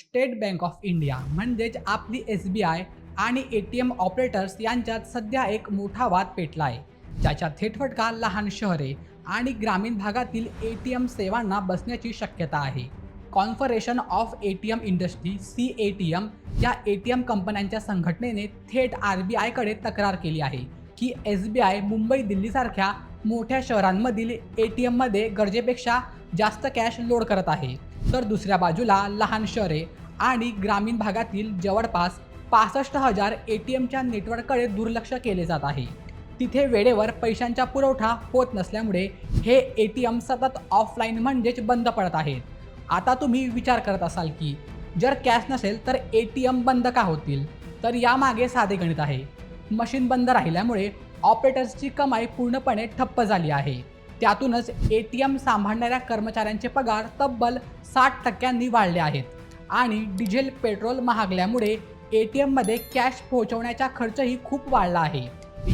State bank of India म्हणजेच आपली SBI आणि ATM ऑपरेटर्स यांच्यात सध्या एक मोठा वाद पेटला आहे, ज्याचा थेट फटका लहान शहरे आणि ग्रामीण भागातील ATM सेवांना बसण्याची शक्यता आहे. कॉन्फरेशन ऑफ ATM इंडस्ट्री CATM या ATM कंपन्यांच्या संघटनेने थेट RBI कडे तक्रार केली आहे की SBI मुंबई दिल्लीसारख्या मोठ्या शहरांमधील ATM मध्ये गरजेपेक्षा जास्त कॅश लोड करत आहे. तर दुसऱ्या बाजूला लहान शहरे आणि ग्रामीण भागातील जवळपास 65,000 ATMच्या नेटवर्ककडे दुर्लक्ष केले जात आहे. तिथे वेळेवर पैशांचा पुरवठा होत नसल्यामुळे हे ATM सतत ऑफलाईन म्हणजेच बंद पडत आहेत. आता तुम्ही विचार करत असाल की जर कॅश नसेल तर ATM बंद का होतील? तर यामागे साधे गणित आहे. मशीन बंद राहिल्यामुळे ऑपरेटर्सची कमाई पूर्णपणे ठप्प झाली आहे. त्यातूनच ATM सांभाळणाऱ्या कर्मचाऱ्यांचे पगार तब्बल 60% वाढले आहेत आणि डिझेल पेट्रोल महागल्यामुळे ATMमध्ये कॅश पोहोचवण्याचा खर्चही खूप वाढला आहे.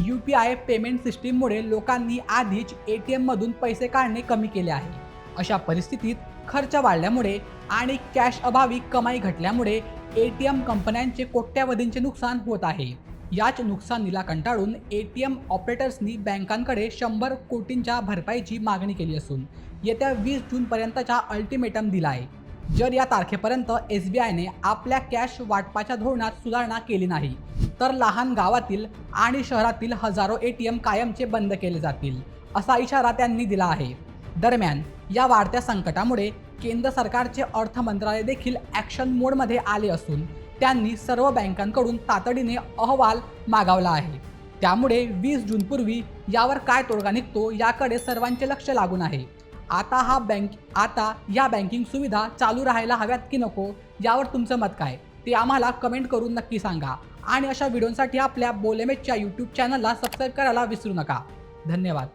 UPI पेमेंट सिस्टीममुळे लोकांनी आधीच ATMमधून पैसे काढणे कमी केले आहे. अशा परिस्थितीत खर्च वाढल्यामुळे आणि कॅश अभावी कमाई घटल्यामुळे ATM कंपन्यांचे कोट्यावधींचे नुकसान होत आहे. याच नुकसानीला कंटाळून ATM ऑपरेटर्सनी बँकांकडे 100 कोटींच्या भरपाईची मागणी केली असून येत्या 20 जूनपर्यंतचा अल्टिमेटम दिला आहे. जर या तारखेपर्यंत SBIने आपल्या कॅश वाटपाच्या धोरणात सुधारणा केली नाही तर लहान गावातील आणि शहरातील हजारो ATM कायमचे बंद केले जातील, असा इशारा त्यांनी दिला आहे. दरम्यान या वाढत्या संकटामुळे केंद्र सरकारचे अर्थ मंत्रालय देखील ॲक्शन मोडमध्ये आले असून त्यांनी सर्व बँकांकडून तातडीने अहवाल मागवला आहे. त्यामुळे 20 जूनपूर्वी यावर काय तोडगा निघतो याकडे सर्वांचे लक्ष लागून आहे. आता या बँकिंग सुविधा चालू राहायला हव्यात की नको यावर तुमचं मत काय ते आम्हाला कमेंट करून नक्की सांगा आणि अशा व्हिडिओंसाठी आपल्या बोलेमेटच्या YouTube चॅनलला सबस्क्राईब करायला विसरू नका. धन्यवाद.